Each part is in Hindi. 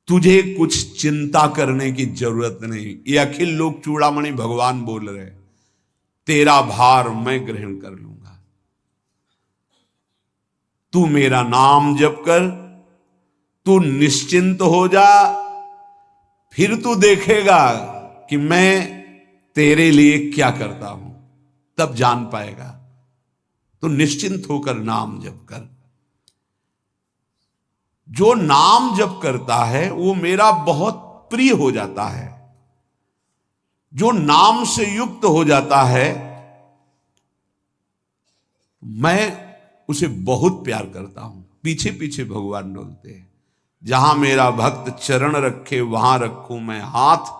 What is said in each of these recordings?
तुझे कुछ चिंता करने की जरूरत नहीं। ये अखिल लोक चूड़ामणि भगवान बोल रहे, तेरा भार मैं ग्रहण कर लूंगा। तू मेरा नाम जप कर, तू निश्चिंत हो जा, फिर तू देखेगा कि मैं तेरे लिए क्या करता हूं, तब जान पाएगा। तो निश्चिंत होकर नाम जप कर। जो नाम जप करता है वो मेरा बहुत प्रिय हो जाता है। जो नाम से युक्त हो जाता है मैं उसे बहुत प्यार करता हूं। पीछे पीछे भगवान डोलते हैं। जहां मेरा भक्त चरण रखे वहां रखूं मैं हाथ,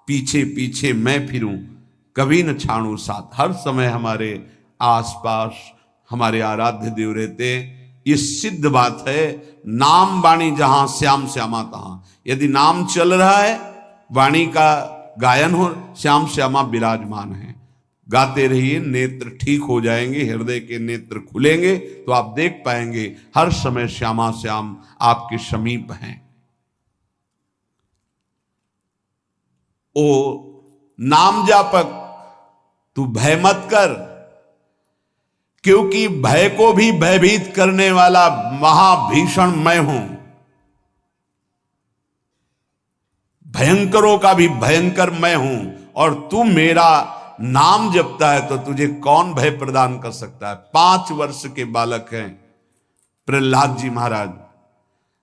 पीछे पीछे मैं फिरूं कभी न छाड़ू साथ। हर समय हमारे आसपास हमारे आराध्य देव रहते। ये सिद्ध बात है। नाम वाणी जहां श्याम श्यामा तहां। यदि नाम चल रहा है, वाणी का गायन हो, श्याम श्यामा विराजमान है। गाते रहिए, नेत्र ठीक हो जाएंगे, हृदय के नेत्र खुलेंगे तो आप देख पाएंगे हर समय श्यामा श्याम आपके समीप हैं। ओ नाम जापक, तू भय मत कर, क्योंकि भय को भी भयभीत करने वाला महाभीषण मैं हूं। भयंकरों का भी भयंकर मैं हूं। और तू मेरा नाम जपता है तो तुझे कौन भय प्रदान कर सकता है। 5 वर्ष के बालक हैं प्रहलाद जी महाराज।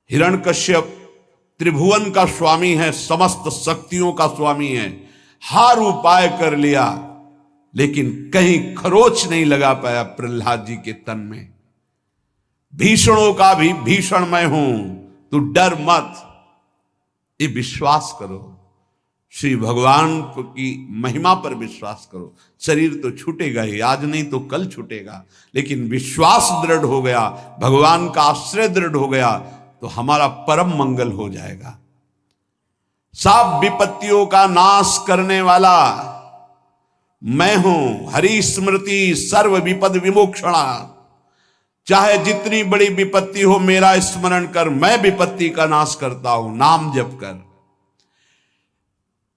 हिरण्यकश्यप त्रिभुवन का स्वामी है, समस्त शक्तियों का स्वामी है। हर उपाय कर लिया लेकिन कहीं खरोच नहीं लगा पाया प्रहलाद जी के तन में। भीषणों का भी भीषण मैं हूं, तू डर मत। ये विश्वास करो, श्री भगवान की महिमा पर विश्वास करो। शरीर तो छूटेगा ही, आज नहीं तो कल छूटेगा, लेकिन विश्वास दृढ़ हो गया, भगवान का आश्रय दृढ़ हो गया तो हमारा परम मंगल हो जाएगा। सब विपत्तियों का नाश करने वाला मैं हूं। हरि स्मृति सर्व विपद विमोक्षणा। चाहे जितनी बड़ी विपत्ति हो मेरा स्मरण कर, मैं विपत्ति का नाश करता हूं। नाम जप कर।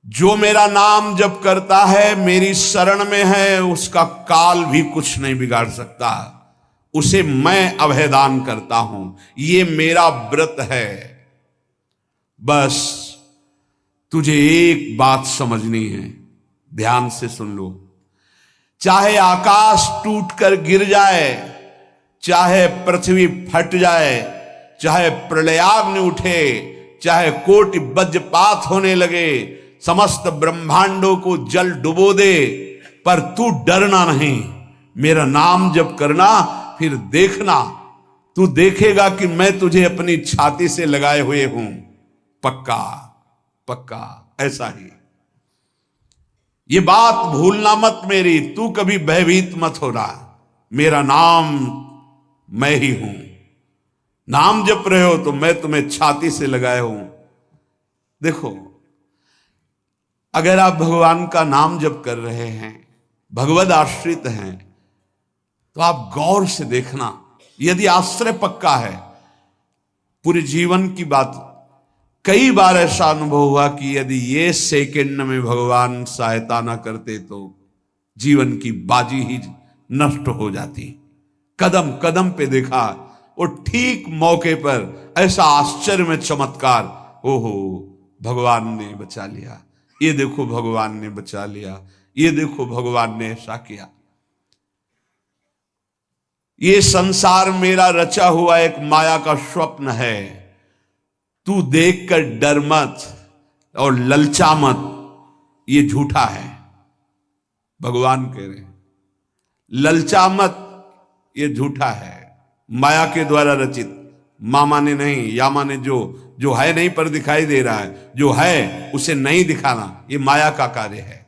जो मेरा नाम जप करता है, मेरी शरण में है, उसका काल भी कुछ नहीं बिगाड़ सकता। उसे मैं अभयदान करता हूं। ये मेरा व्रत है। बस तुझे एक बात समझनी है, ध्यान से सुन लो। चाहे आकाश टूटकर गिर जाए, चाहे पृथ्वी फट जाए, चाहे प्रलयाग्नि उठे, चाहे कोटि वज्रपात होने लगे, समस्त ब्रह्मांडों को जल डुबो दे, पर तू डरना नहीं। मेरा नाम जप करना, फिर देखना, तू देखेगा कि मैं तुझे अपनी छाती से लगाए हुए हूं। पक्का पक्का ऐसा ही। ये बात भूलना मत मेरी। तू कभी भयभीत मत हो रहा। मेरा नाम मैं ही हूं। नाम जप रहे हो तो मैं तुम्हें छाती से लगाए हूं। देखो, अगर आप भगवान का नाम जप कर रहे हैं, भगवद आश्रित हैं, तो आप गौर से देखना। यदि आश्रय पक्का है, पूरे जीवन की बात, कई बार ऐसा अनुभव हुआ कि यदि ये सेकंड में भगवान सहायता ना करते तो जीवन की बाजी ही नष्ट हो जाती। कदम कदम पे देखा, और ठीक मौके पर ऐसा आश्चर्य में चमत्कार, ओहो भगवान ने बचा लिया, ये देखो भगवान ने बचा लिया, ये देखो भगवान ने ऐसा किया। ये संसार मेरा रचा हुआ एक माया का स्वप्न है। तू देखकर डर मत और ललचा मत, ये झूठा है। भगवान कह रहे हैं ललचा मत, ये झूठा है, माया के द्वारा रचित। मामा ने नहीं, यामा ने जो है नहीं पर दिखाई दे रहा है, जो है उसे नहीं दिखाना, ये माया का कार्य है।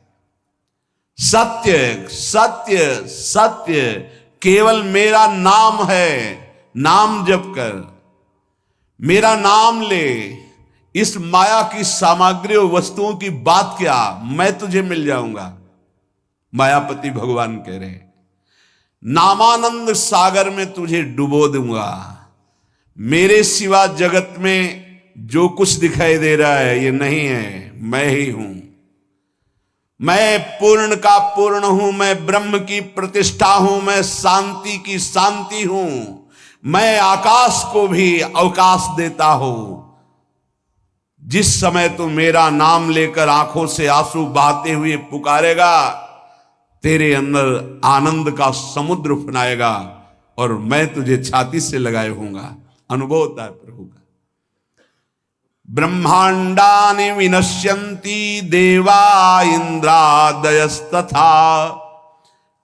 सत्य सत्य सत्य केवल मेरा नाम है। नाम जप कर, मेरा नाम ले। इस माया की सामग्री और वस्तुओं की बात क्या, मैं तुझे मिल जाऊंगा। मायापति भगवान कह रहे हैं नामानंद सागर में तुझे डुबो दूंगा। मेरे सिवा जगत में जो कुछ दिखाई दे रहा है ये नहीं है, मैं ही हूं। मैं पूर्ण का पूर्ण हूं, मैं ब्रह्म की प्रतिष्ठा हूं, मैं शांति की शांति हूं, मैं आकाश को भी अवकाश देता हूं। जिस समय तू मेरा नाम लेकर आंखों से आंसू बहाते हुए पुकारेगा, तेरे अंदर आनंद का समुद्र उफनाएगा और मैं तुझे छाती से लगाए होऊंगा। अनुभव होता है प्रभु का। ब्रह्मांडानि विनश्यन्ति देवा इंद्रादयस्तथा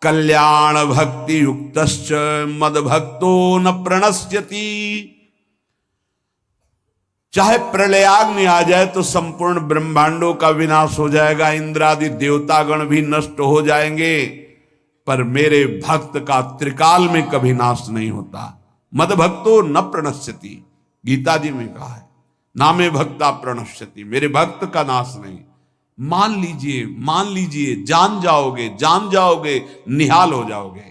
कल्याण भक्ति युक्तश्च मद भक्तो न प्रणश्यति। चाहे प्रलयाग्नि आ जाए तो संपूर्ण ब्रह्मांडों का विनाश हो जाएगा, इंद्रादि देवतागण भी नष्ट हो जाएंगे, पर मेरे भक्त का त्रिकाल में कभी नाश नहीं होता। मद भक्तो न प्रणश्यति, गीता जी में कहा है, नामे भक्ता प्रणश्यति, मेरे भक्त का नाश नहीं। मान लीजिए, मान लीजिए, जान जाओगे, निहाल हो जाओगे।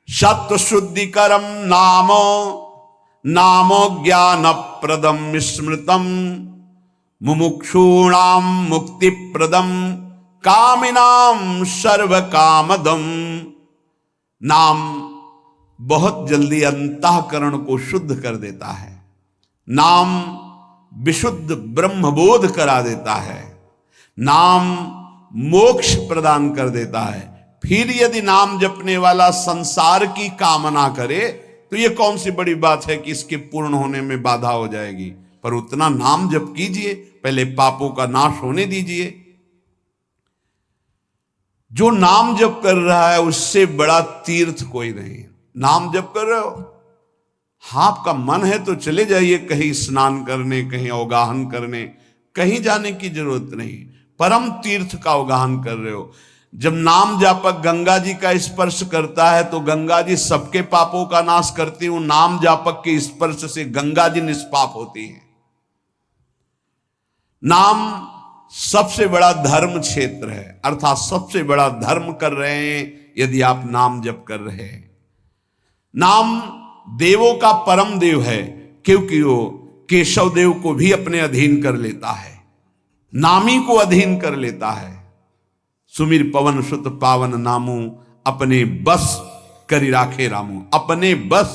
सत्व शुद्धिकरम नामो ज्ञान प्रदम स्मृतम मुमुक्षूणाम मुक्ति प्रदम कामिनाम सर्व कामदम। नाम बहुत जल्दी अंतःकरण को शुद्ध कर देता है। नाम विशुद्ध ब्रह्मबोध करा देता है। नाम मोक्ष प्रदान कर देता है। फिर यदि नाम जपने वाला संसार की कामना करे तो ये कौन सी बड़ी बात है कि इसके पूर्ण होने में बाधा हो जाएगी। पर उतना नाम जप कीजिए, पहले पापों का नाश होने दीजिए। जो नाम जप कर रहा है उससे बड़ा तीर्थ कोई नहीं। नाम जप कर रहे हो, हाँ आपका मन है तो चले जाइए कहीं स्नान करने, कहीं अवगाहन करने, कहीं जाने की जरूरत नहीं। परम तीर्थ का अवगाहन कर रहे हो। जब नाम जापक गंगा जी का स्पर्श करता है तो गंगा जी सबके पापों का नाश करती हूं। नाम जापक के स्पर्श से गंगा जी निष्पाप होती हैं। नाम सबसे बड़ा धर्म क्षेत्र है, अर्थात सबसे बड़ा धर्म कर रहे हैं यदि आप नाम जप कर रहे हैं। नाम देवों का परम देव है, क्योंकि वो केशव देव को भी अपने अधीन कर लेता है, नामी को अधीन कर लेता है। सुमिर पवन सुत पावन नामू अपने बस करी राखे रामू। अपने बस,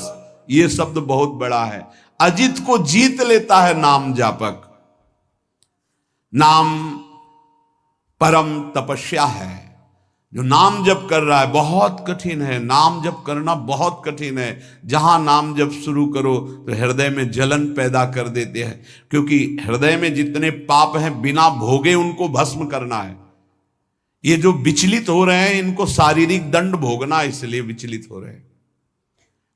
ये शब्द बहुत बड़ा है। अजित को जीत लेता है नाम जापक। नाम परम तपस्या है। जो नाम जप कर रहा है बहुत कठिन है, नाम जप करना बहुत कठिन है। जहां नाम जप शुरू करो तो हृदय में जलन पैदा कर देते हैं, क्योंकि हृदय में जितने पाप हैं बिना भोगे उनको भस्म करना है। ये जो विचलित हो रहे हैं इनको शारीरिक दंड भोगना, इसलिए विचलित हो रहे हैं।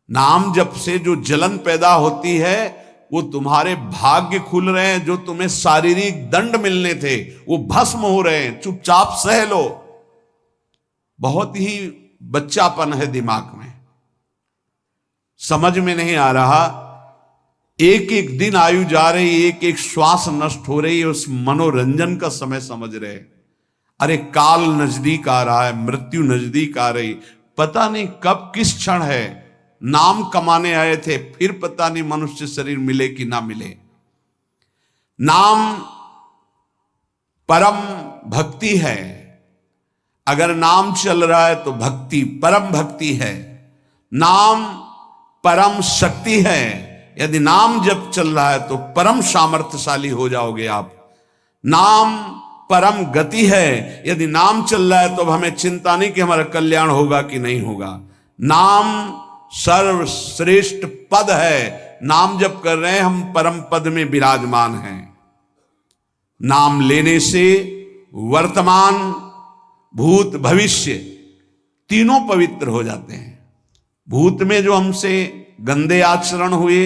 नाम जप से जो जलन पैदा होती है वो तुम्हारे भाग्य खुल रहे हैं। जो तुम्हें शारीरिक दंड मिलने थे वो भस्म हो रहे हैं। चुपचाप सह लो। बहुत ही बच्चापन है दिमाग में, समझ में नहीं आ रहा। एक एक दिन आयु जा रही, एक एक श्वास नष्ट हो रही है, उस मनोरंजन का समय समझ रहे। अरे काल नजदीक आ रहा है, मृत्यु नजदीक आ रही, पता नहीं कब किस क्षण है। नाम कमाने आए थे, फिर पता नहीं मनुष्य शरीर मिले कि ना मिले। नाम परम भक्ति है। अगर नाम चल रहा है तो भक्ति परम भक्ति है। नाम परम शक्ति है। यदि नाम जब चल रहा है तो परम सामर्थ्यशाली हो जाओगे आप। नाम परम गति है। यदि नाम चल रहा है तो अब हमें चिंता नहीं कि हमारा कल्याण होगा कि नहीं होगा। नाम सर्वश्रेष्ठ पद है। नाम जप कर रहे हैं हम, परम पद में विराजमान हैं। नाम लेने से वर्तमान भूत भविष्य तीनों पवित्र हो जाते हैं। भूत में जो हमसे गंदे आचरण हुए,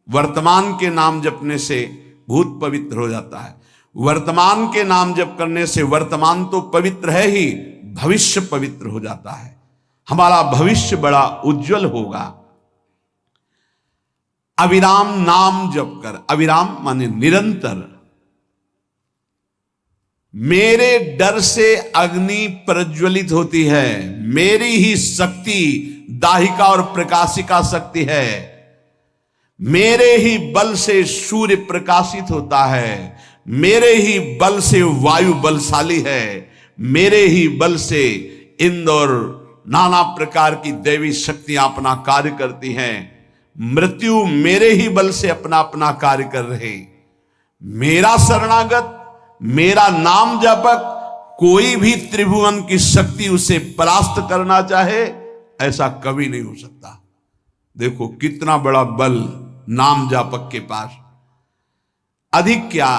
वर्तमान के नाम जपने से भूत पवित्र हो जाता है। वर्तमान के नाम जप करने से वर्तमान तो पवित्र है ही, भविष्य पवित्र हो जाता है। हमारा भविष्य बड़ा उज्जवल होगा। अविराम नाम जप कर, अविराम माने निरंतर। मेरे डर से अग्नि प्रज्वलित होती है, मेरी ही शक्ति दाहिका और प्रकाशिका शक्ति है। मेरे ही बल से सूर्य प्रकाशित होता है, मेरे ही बल से वायु बलशाली है, मेरे ही बल से इंद्र और नाना प्रकार की दैवी शक्तियां अपना कार्य करती हैं। मृत्यु मेरे ही बल से अपना अपना कार्य कर रहे। मेरा शरणागत, मेरा नाम जापक, कोई भी त्रिभुवन की शक्ति उसे परास्त करना चाहे ऐसा कभी नहीं हो सकता। देखो कितना बड़ा बल नाम जापक के पास। अधिक क्या,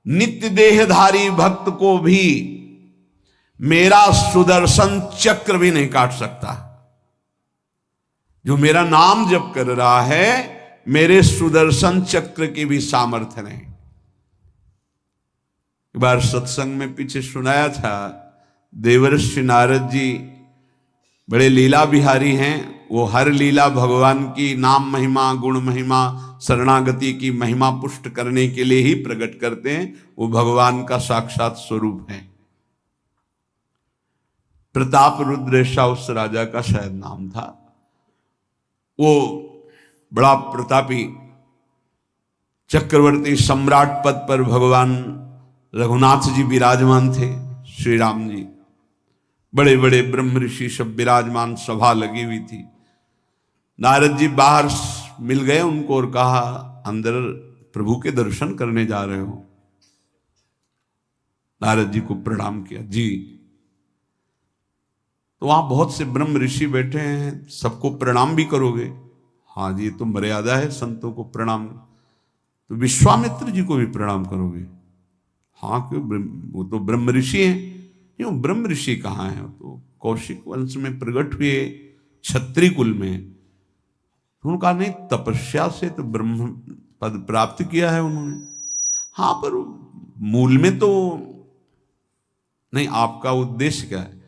नित्य देहधारी भक्त को भी मेरा सुदर्शन चक्र भी नहीं काट सकता। जो मेरा नाम जप कर रहा है, मेरे सुदर्शन चक्र की भी सामर्थ्य नहीं। एक बार सत्संग में पीछे सुनाया था, देवर्षि नारद जी बड़े लीला बिहारी हैं। वो हर लीला भगवान की नाम महिमा, गुण महिमा, शरणागति की महिमा पुष्ट करने के लिए ही प्रकट करते हैं। वो भगवान का साक्षात स्वरूप है। प्रताप रुद्र ऐसा उस राजा का शायद नाम था। वो बड़ा प्रतापी चक्रवर्ती सम्राट पद पर भगवान रघुनाथ जी विराजमान थे। श्री राम जी, बड़े बड़े ब्रह्म ऋषि सब विराजमान, सभा लगी हुई थी। नारद जी बाहर मिल गए उनको और कहा, अंदर प्रभु के दर्शन करने जा रहे हो? नारद जी को प्रणाम किया। जी। तो वहां बहुत से ब्रह्म ऋषि बैठे हैं, सबको प्रणाम भी करोगे? हाँ जी, तो मर्यादा है संतों को प्रणाम। तो विश्वामित्र जी को भी प्रणाम करोगे? हाँ, क्यों, वो तो ब्रह्म ऋषि हैं। क्यों, ब्रह्म ऋषि कहाँ हैं? तो कौशिक वंश में प्रकट हुए, क्षत्रिय कुल में। उन्होंने कहा नहीं, तपस्या से तो ब्रह्म पद प्राप्त किया है उन्होंने। हाँ, पर मूल में तो नहीं। आपका उद्देश्य क्या है?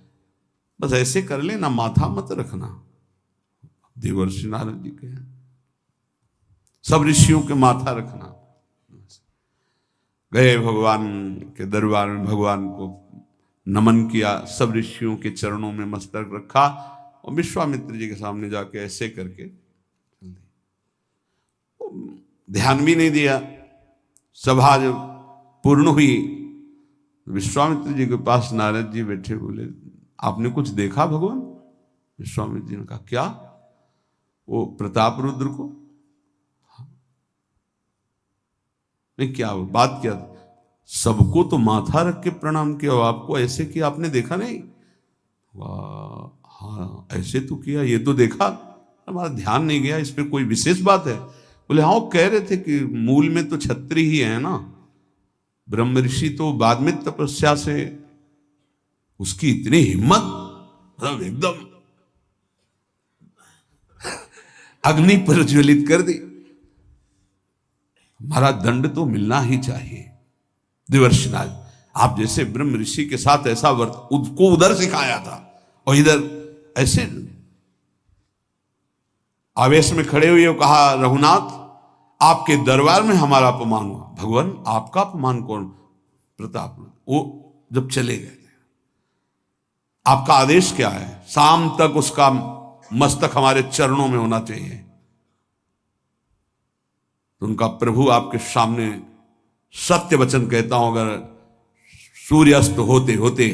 बस ऐसे कर लेना, माथा मत रखना। देवर्षि नारद जी के हैं, सब ऋषियों के माथा रखना। गए भगवान के दरबार में, भगवान को नमन किया, सब ऋषियों के चरणों में मस्तक रखा और विश्वामित्र जी के सामने जाके ऐसे करके ध्यान भी नहीं दिया। सभा जब पूर्ण हुई, विश्वामित्र जी के पास नारद जी बैठे, बोले आपने कुछ देखा भगवान? विश्वामित्र जी ने कहा क्या? वो प्रताप रुद्र को? नहीं, क्या बात क्या? सबको तो माथा रख के प्रणाम किया, आपको ऐसे किया, आपने देखा नहीं? वाह, हाँ ऐसे तो किया, ये तो देखा, हमारा ध्यान नहीं गया, इस पे कोई विशेष बात है? बोले हाँ, वो कह रहे थे कि मूल में तो क्षत्रिय ही है ना, ब्रह्म ऋषि तो बाद में तपस्या से, उसकी इतनी हिम्मत, मतलब एकदम अग्नि प्रज्वलित कर दी। हमारा दंड तो मिलना ही चाहिए। देवर्षि नारद, आप जैसे ब्रह्म ऋषि के साथ ऐसा वर्त उसको उधर सिखाया था और इधर ऐसे आवेश में खड़े हुए कहा, रघुनाथ आपके दरबार में हमारा अपमान हुआ। भगवान आपका अपमान कौन? प्रताप। वो जब चले गए, आपका आदेश क्या है? शाम तक उसका मस्तक हमारे चरणों में होना चाहिए। तो उनका प्रभु आपके सामने सत्य वचन कहता हूं, अगर सूर्यास्त होते होते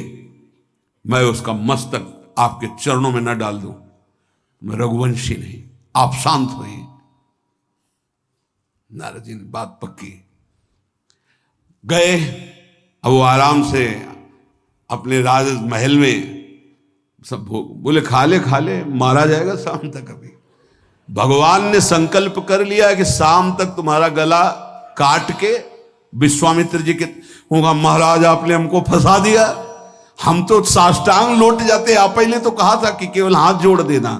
मैं उसका मस्तक आपके चरणों में न डाल दूं, मैं रघुवंशी नहीं। आप शांत होइए। नारद जी ने बात पक्की। गए, अब वो आराम से अपने राज महल में सब बोले खा ले, मारा जाएगा शाम तक। अभी भगवान ने संकल्प कर लिया कि शाम तक तुम्हारा गला काट के विश्वामित्र जी के होगा, महाराज आपने हमको फंसा दिया, हम तो साष्टांग लौट जाते। आप पहले तो कहा था कि केवल हाथ जोड़ देना।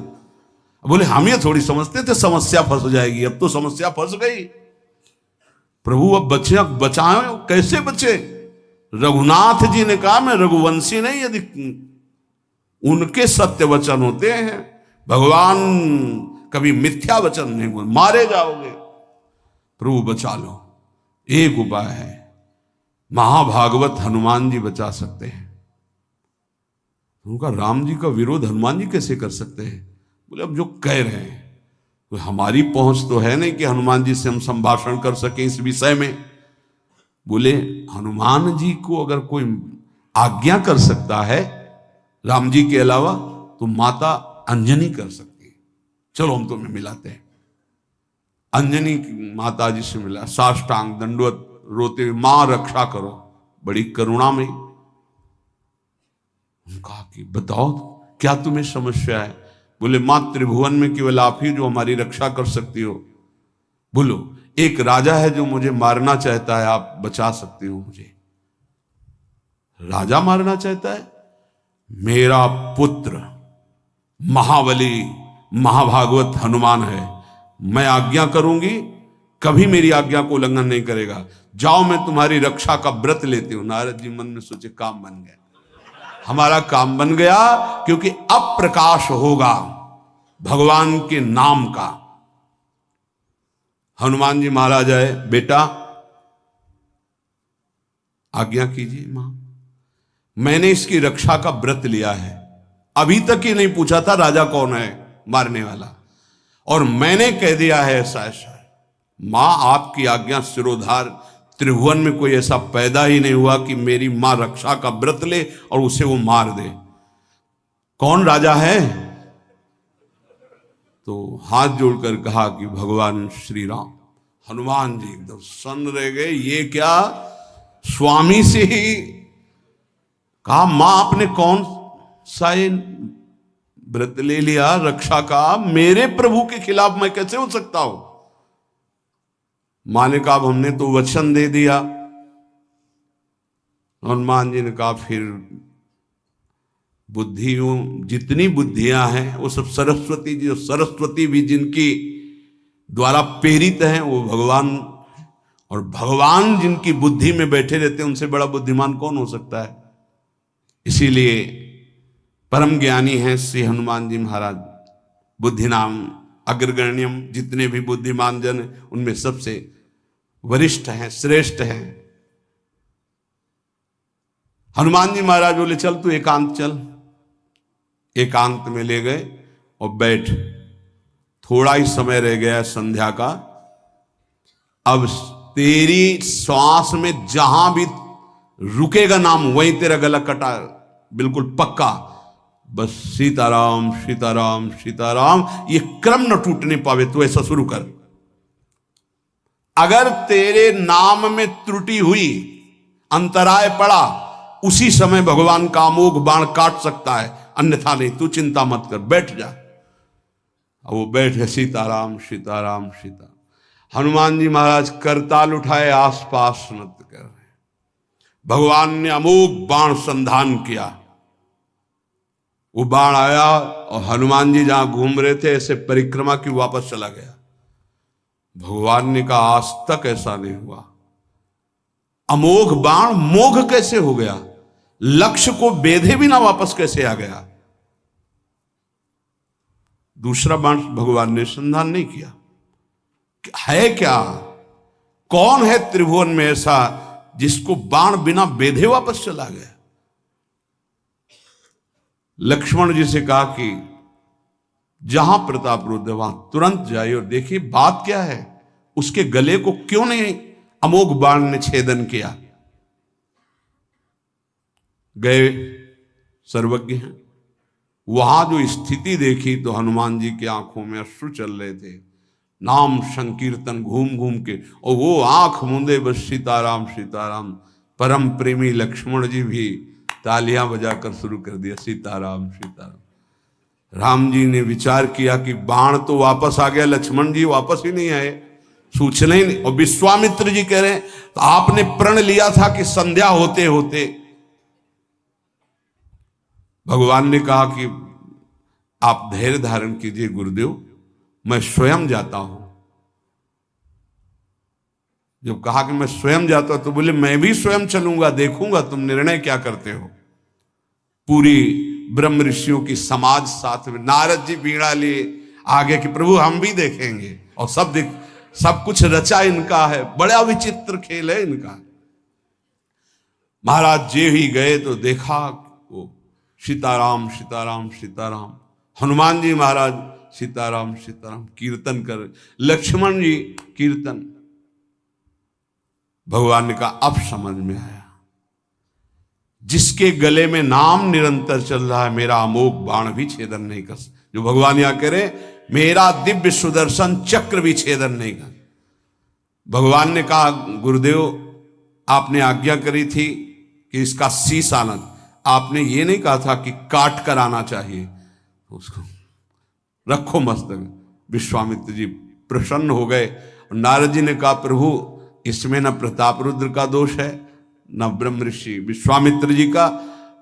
बोले हम ये थोड़ी समझते थे समस्या फंस जाएगी, अब तो समस्या फंस गई। प्रभु अब बचे, बचाए कैसे बचे? रघुनाथ जी ने कहा मैं रघुवंशी नहीं, यदि उनके सत्य वचन होते हैं, भगवान कभी मिथ्या वचन नहीं बोल, मारे जाओगे। प्रभु बचा लो। एक उपाय है, महाभागवत हनुमान जी बचा सकते हैं। उनका राम जी का विरोध हनुमान जी कैसे कर सकते हैं? बोले अब जो कह रहे हैं कोई हमारी पहुंच तो है नहीं कि हनुमान जी से हम संभाषण कर सकें इस विषय में। बोले हनुमान जी को अगर कोई आज्ञा कर सकता है राम जी के अलावा तो माता अंजनी कर सकती है। चलो हम तुम्हें मिलाते हैं। अंजनी माता जी से मिला, साष्टांग दंडवत रोते हुए, मां रक्षा करो, बड़ी करुणा में। कहा कि बताओ क्या तुम्हें समस्या है। बोले मां त्रिभुवन में केवल आप ही जो हमारी रक्षा कर सकती हो। बोलो एक राजा है जो मुझे मारना चाहता है, आप बचा सकते हो मुझे। राजा मारना चाहता है? मेरा पुत्र महाबली महाभागवत हनुमान है, मैं आज्ञा करूंगी कभी मेरी आज्ञा को उल्लंघन नहीं करेगा। जाओ मैं तुम्हारी रक्षा का व्रत लेती हूं। नारद जी मन में सोचे काम बन गया, हमारा काम बन गया, क्योंकि अब प्रकाश होगा भगवान के नाम का। हनुमान जी महाराज आए, बेटा आज्ञा कीजिए मां, मैंने इसकी रक्षा का व्रत लिया है। अभी तक ही नहीं पूछा था राजा कौन है मारने वाला, और मैंने कह दिया है ऐसा ऐसा। मां आपकी आज्ञा सिरोधार, त्रिभुवन में कोई ऐसा पैदा ही नहीं हुआ कि मेरी मां रक्षा का व्रत ले और उसे वो मार दे। कौन राजा है? तो हाथ जोड़कर कहा कि भगवान श्री राम। हनुमान जी एकदम सन्न रह गए, ये क्या स्वामी से ही कहा, मां आपने कौन सा व्रत ले लिया रक्षा का, मेरे प्रभु के खिलाफ मैं कैसे हो सकता हूं। मां ने कहा हमने तो वचन दे दिया। हनुमान जी ने कहा फिर बुद्धियों जितनी बुद्धियां हैं वो सब सरस्वती जी, सरस्वती भी जिनकी द्वारा प्रेरित हैं वो भगवान, और भगवान जिनकी बुद्धि में बैठे रहते हैं उनसे बड़ा बुद्धिमान कौन हो सकता है। इसीलिए परम ज्ञानी हैं श्री हनुमान जी महाराज, बुद्धि नाम अग्रगण्यम, जितने भी बुद्धिमान जन उनमें सबसे वरिष्ठ हैं, श्रेष्ठ हैं। हनुमान जी महाराज बोले चल तू एकांत चल। एकांत में ले गए और बैठ, थोड़ा ही समय रह गया संध्या का। अब तेरी श्वास में जहां भी रुकेगा नाम वहीं तेरा गला कटा, बिल्कुल पक्का। बस सीताराम सीताराम सीताराम, ये क्रम न टूटने पावे, तो ऐसा शुरू कर। अगर तेरे नाम में त्रुटि हुई, अंतराय पड़ा, उसी समय भगवान का अमोघ बाण काट सकता है, अन्यथा नहीं। तू चिंता मत कर, बैठ जा। अब वो बैठे, सीताराम सीताराम सीता। हनुमान जी महाराज करताल उठाए, आसपास नृत्य कर रहे। भगवान ने अमोघ बाण संधान किया। वो बाण आया और हनुमान जी जहां घूम रहे थे ऐसे परिक्रमा की वापस चला गया। भगवान ने कहा आज तक ऐसा नहीं हुआ। अमोघ बाण मोघ कैसे हो गया, लक्ष्य को बेधे बिना वापस कैसे आ गया। दूसरा बाण भगवान ने संधान नहीं किया। है क्या, कौन है त्रिभुवन में ऐसा जिसको बाण बिना बेधे वापस चला गया। लक्ष्मण जी से कहा कि जहां प्रताप रुद्र वहां तुरंत जाइए और देखिए बात क्या है, उसके गले को क्यों नहीं अमोघ बाण ने छेदन किया। गए, सर्वज्ञ हैं। वहां जो स्थिति देखी तो हनुमान जी की आंखों में अश्रु चल रहे थे। नाम संकीर्तन घूम घूम के, और वो आंख मूंदे बस सीताराम सीताराम। परम प्रेमी लक्ष्मण जी भी तालियां बजाकर शुरू कर दिया, सीताराम सीताराम। राम जी ने विचार किया कि बाण तो वापस आ गया, लक्ष्मण जी वापस ही नहीं आए, सूचना ही नहीं। और विश्वामित्र जी कह रहे हैं तो आपने प्रण लिया था कि संध्या होते होते। भगवान ने कहा कि आप धैर्य धारण कीजिए गुरुदेव, मैं स्वयं जाता हूं। जब कहा कि मैं स्वयं जाता हूं तो बोले मैं भी स्वयं चलूंगा, देखूंगा तुम निर्णय क्या करते हो। पूरी ब्रह्म ऋषियों की समाज साथ में, नारद जी बीड़ा लिए आगे कि प्रभु हम भी देखेंगे, और सब कुछ रचा इनका है, बड़ा विचित्र खेल है इनका। महाराज जी ही गए तो देखा वो सीताराम सीताराम सीताराम। हनुमान जी महाराज सीताराम सीताराम कीर्तन कर, लक्ष्मण जी कीर्तन। भगवान ने कहा अब समझ में आया, जिसके गले में नाम निरंतर चल रहा है, मेरा अमोघ बाण भी छेदन नहीं कर सकता। जो भगवान यहां कह रहे, मेरा दिव्य सुदर्शन चक्र भी छेदन नहीं कर। भगवान ने कहा गुरुदेव आपने आज्ञा करी थी कि इसका शीश आना, आपने ये नहीं कहा था कि काट कर आना चाहिए उसको, रखो मस्तक। विश्वामित्र जी प्रसन्न हो गए। नारद जी ने कहा प्रभु इसमें न प्रताप रुद्र का दोष है न ब्रह्म ऋषि विश्वामित्र जी का,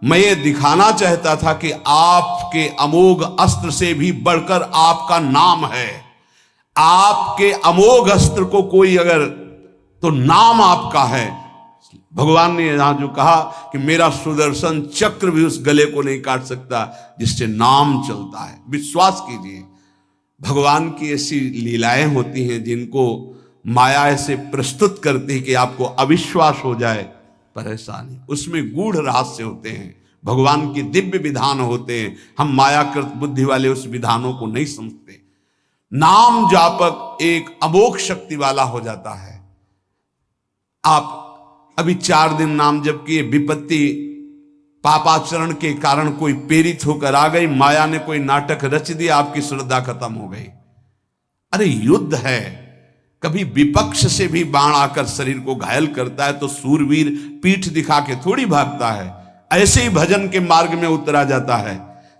मैं ये दिखाना चाहता था कि आपके अमोघ अस्त्र से भी बढ़कर आपका नाम है। आपके अमोघ अस्त्र को कोई अगर, तो नाम आपका है। भगवान ने यहां जो कहा कि मेरा सुदर्शन चक्र भी उस गले को नहीं काट सकता जिससे नाम चलता है। विश्वास कीजिए, भगवान की ऐसी लीलाएं होती हैं जिनको माया ऐसे प्रस्तुत करती है कि आपको अविश्वास हो जाए, पर ऐसा नहीं। उसमें गूढ़ रहस्य होते हैं, भगवान के दिव्य विधान होते हैं। हम मायाकृत बुद्धि वाले उस विधानों को नहीं समझते। नाम जापक एक अमोघ शक्ति वाला हो जाता है। आप अभी 4 दिन नाम जप किए, विपत्ति पापाचरण के कारण कोई प्रेरित होकर आ गई, माया ने कोई नाटक रच दिया, आपकी श्रद्धा खत्म हो गई। अरे युद्ध है, कभी विपक्ष से भी बाण आकर शरीर को घायल करता है तो सूरवीर पीठ दिखा के थोड़ी भागता है। ऐसे ही भजन के मार्ग में उतरा जाता है,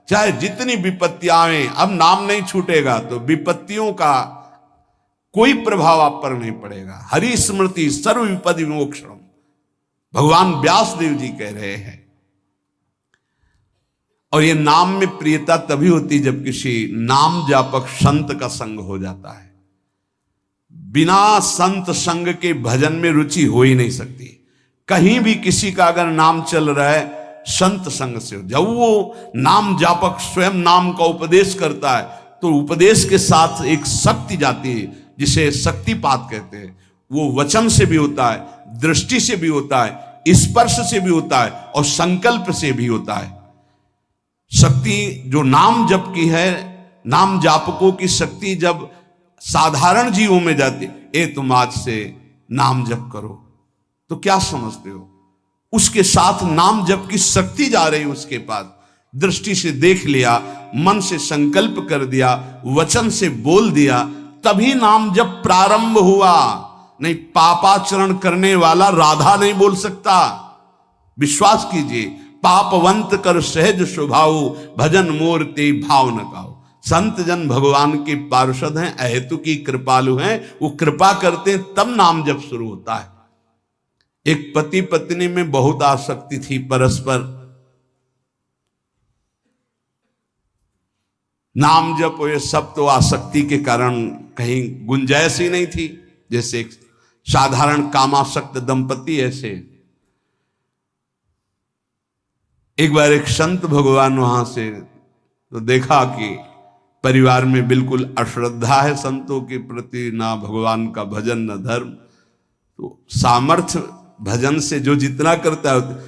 चाहे जितनी विपत्तियां आए। अब नाम नहीं छूटेगा तो विपत्तियों का कोई प्रभाव आप पर नहीं पड़ेगा। हरि स्मृति सर्व विपदि विमोक्षणम, भगवान व्यासदेव जी कह रहे हैं। और ये नाम में प्रियता तभी होती जब किसी नाम जापक संत का संग हो जाता है। बिना संत संग के भजन में रुचि हो ही नहीं सकती। कहीं भी किसी का अगर नाम चल रहा है, संत संग से हो। जब वो नाम जापक स्वयं नाम का उपदेश करता है तो उपदेश के साथ एक शक्ति जाती है जिसे शक्तिपात कहते हैं। वो वचन से भी होता है, दृष्टि से भी होता है, स्पर्श से भी होता है और संकल्प से भी होता है। शक्ति जो नाम जप की है, नाम जापकों की शक्ति जब साधारण जीवों में जाती, ए तुम आज से नाम जप करो, तो क्या समझते हो? उसके साथ नाम जप की शक्ति जा रही उसके पास। दृष्टि से देख लिया, मन से संकल्प कर दिया, वचन से बोल दिया, तभी नाम जप प्रारंभ हुआ। नहीं, पापाचरण करने वाला राधा नहीं बोल सकता। विश्वास कीजिए, पापवंत कर सहज स्वभाव, भजन मोर ते भाव न गाओ। संत जन भगवान के पार्षद हैं, अहेतु की कृपालु हैं, वो कृपा करते हैं तब नाम जप शुरू होता है। एक पति पत्नी में बहुत आसक्ति थी परस्पर, नाम जप ये सब तो आसक्ति के कारण कहीं गुंजाइश ही नहीं थी। जैसे एक साधारण कामासक्त दंपति, ऐसे एक बार एक संत भगवान वहां से तो देखा कि परिवार में बिल्कुल अश्रद्धा है संतों के प्रति, ना भगवान का भजन न धर्म। तो सामर्थ्य भजन से जो जितना करता है,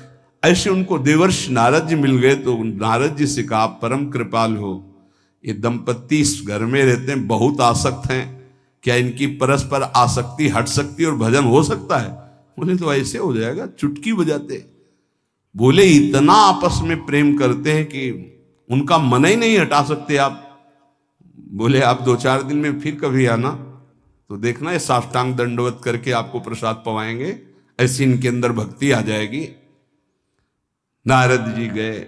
ऐसे उनको देवर्षि नारद जी मिल गए। तो नारद जी से कहा, परम कृपाल हो, ये दंपत्ति इस घर में रहते हैं, बहुत आसक्त हैं, क्या इनकी परस्पर आसक्ति हट सकती है और भजन हो सकता है? बोले तो ऐसे हो जाएगा, चुटकी बजाते। बोले इतना आपस में प्रेम करते हैं कि उनका मन ही नहीं हटा सकते आप। बोले आप 2-4 दिन में फिर कभी आना तो देखना, ये साष्टांग दंडवत करके आपको प्रसाद पवाएंगे, ऐसी इनके अंदर भक्ति आ जाएगी। नारद जी गए,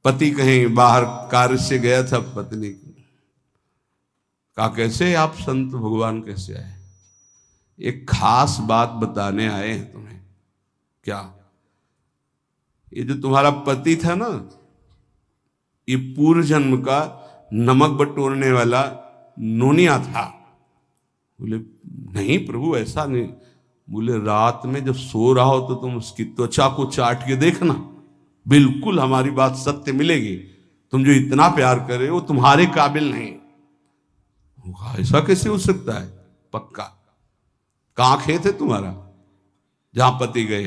पति कहीं बाहर कार्य से गया था, पत्नी कहा कैसे आप संत भगवान कैसे आए? एक खास बात बताने आए हैं तुम्हें। क्या? ये जो तुम्हारा पति था ना, ये पूर्व जन्म का नमक बटोरने वाला नोनिया था। बोले नहीं प्रभु ऐसा नहीं। बोले रात में जब सो रहा हो तो तुम उसकी त्वचा को चाट के देखना, बिल्कुल हमारी बात सत्य मिलेगी। तुम जो इतना प्यार कर रहे हो तुम्हारे काबिल नहीं। ऐसा कैसे हो सकता है? पक्का। कहां खेत है तुम्हारा जहां पति गए?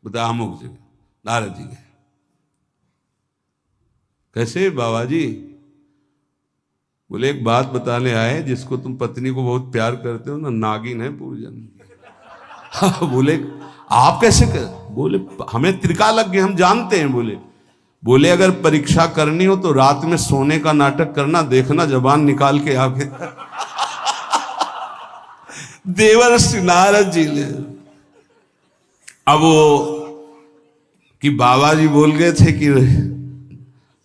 बता, अमुक जगह। नारद जी गए। कैसे बाबा जी? बोले एक बात बताने आए, जिसको तुम पत्नी को बहुत प्यार करते हो ना, नागिन है पूजन। बोले आप कैसे कर? बोले हमें त्रिका लग गए, हम जानते हैं। बोले अगर परीक्षा करनी हो तो रात में सोने का नाटक करना, देखना जबान निकाल के आगे। देवर्षि नारद जी ने अब वो कि बाबा जी बोल गए थे कि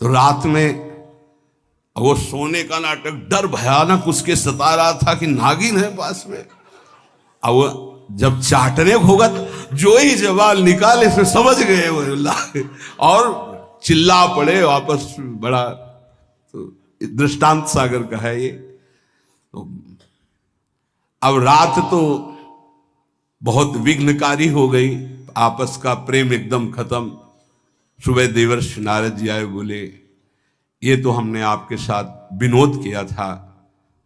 तो रात में वो सोने का नाटक, डर भयानक उसके सता रहा था कि नागिन है पास में। अब वो जब चाटने होगा तो जो ही जवाब निकाले फिर समझ गए वो, और चिल्ला पड़े वापस। बड़ा तो दृष्टांत सागर का है ये। तो अब रात तो बहुत विघ्नकारी हो गई, आपस का प्रेम एकदम खत्म। सुबह देवर्षि नारद जी आए, बोले ये तो हमने आपके साथ विनोद किया था,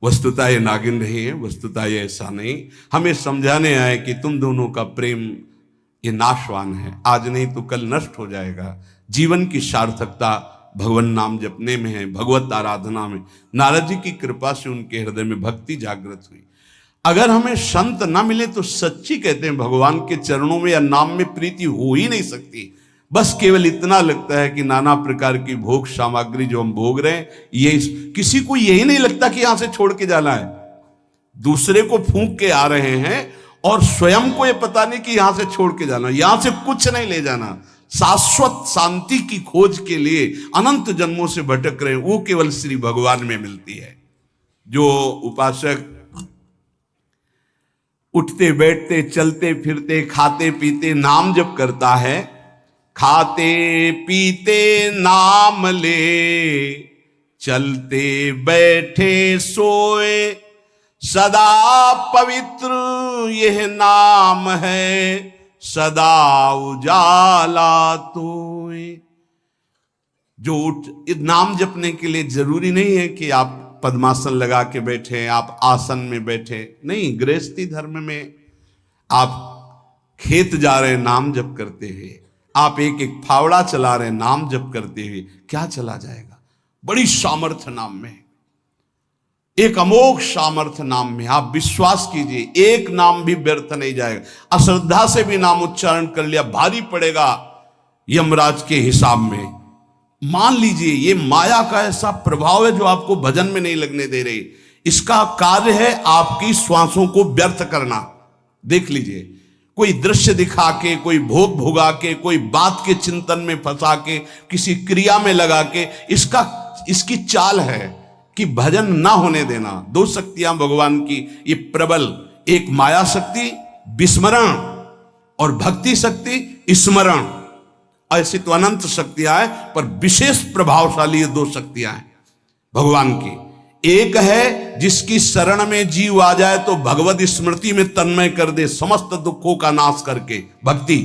वस्तुतः ये नागिन रही है, वस्तुतः ये ऐसा नहीं। हमें समझाने आए कि तुम दोनों का प्रेम ये नाशवान है, आज नहीं तो कल नष्ट हो जाएगा। जीवन की सार्थकता भगवान नाम जपने में है, भगवत आराधना में। नारद जी की कृपा से उनके हृदय में भक्ति जागृत हुई। अगर हमें संत ना मिले तो सच्ची कहते हैं भगवान के चरणों में या नाम में प्रीति हो ही नहीं सकती। बस केवल इतना लगता है कि नाना प्रकार की भोग सामग्री जो हम भोग रहे हैं, ये किसी को यही नहीं लगता कि यहां से छोड़ के जाना है। दूसरे को फूंक के आ रहे हैं और स्वयं को ये पता नहीं कि यहां से छोड़ के जाना, यहां से कुछ नहीं ले जाना। शाश्वत शांति की खोज के लिए अनंत जन्मों से भटक रहे हैं, वो केवल श्री भगवान में मिलती है। जो उपासक उठते बैठते चलते फिरते खाते पीते नाम जप करता है, खाते पीते नाम ले, चलते बैठे सोए, सदा पवित्र यह नाम है, सदा उजाला तोए। जो नाम जपने के लिए जरूरी नहीं है कि आप पद्मासन लगा के बैठे, आप आसन में बैठे, नहीं। गृहस्थी धर्म में आप खेत जा रहे नाम जप करते हुए, आप एक एक फावड़ा चला रहे नाम जप करते हुए, क्या चला जाएगा? बड़ी सामर्थ्य नाम में, एक अमोघ सामर्थ्य नाम में। आप विश्वास कीजिए, एक नाम भी व्यर्थ नहीं जाएगा। अश्रद्धा से भी नाम उच्चारण कर लिया, भारी पड़ेगा यमराज के हिसाब में। मान लीजिए ये माया का ऐसा प्रभाव है जो आपको भजन में नहीं लगने दे रही। इसका कार्य है आपकी श्वासों को व्यर्थ करना। देख लीजिए, कोई दृश्य दिखा के, कोई भोग भोगा के, कोई बात के चिंतन में फंसा के, किसी क्रिया में लगा के, इसकी चाल है कि भजन ना होने देना। दो शक्तियां भगवान की ये प्रबल, एक माया शक्ति विस्मरण और भक्ति शक्ति स्मरण। ऐसी तो अनंत शक्तियां हैं, पर विशेष प्रभावशाली ये दो शक्तियां हैं भगवान की। एक है जिसकी शरण में जीव आ जाए तो भगवत स्मृति में तन्मय कर दे, समस्त दुखों का नाश करके, भक्ति।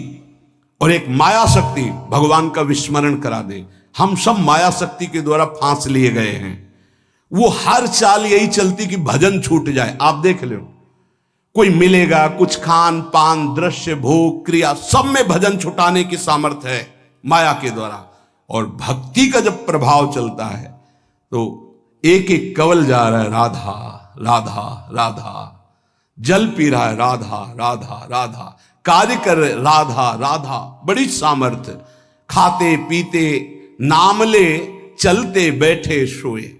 और एक माया शक्ति भगवान का विस्मरण करा दे। हम सब माया शक्ति के द्वारा फांस लिए गए हैं। वो हर चाल यही चलती कि भजन छूट जाए। आप देख लो, कोई मिलेगा, कुछ खान पान दृश्य भोग क्रिया सब में भजन छुटाने की सामर्थ्य है माया के द्वारा। और भक्ति का जब प्रभाव चलता है तो एक एक कवल जा रहा है राधा राधा राधा, जल पी रहा है राधा राधा राधा, कार्य कर राधा राधा, बड़ी सामर्थ्य। खाते पीते नाम ले, चलते बैठे सोए।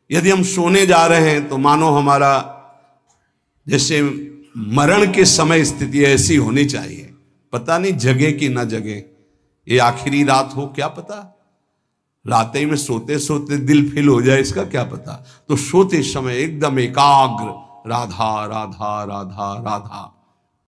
यदि हम सोने जा रहे हैं तो मानो हमारा जैसे मरण के समय स्थिति ऐसी होनी चाहिए। पता नहीं जगे कि ना जगे, ये आखिरी रात हो, क्या पता। रात ही में सोते सोते दिल फील हो जाए, इसका क्या पता। तो सोते समय एकदम एकाग्र राधा राधा राधा राधा।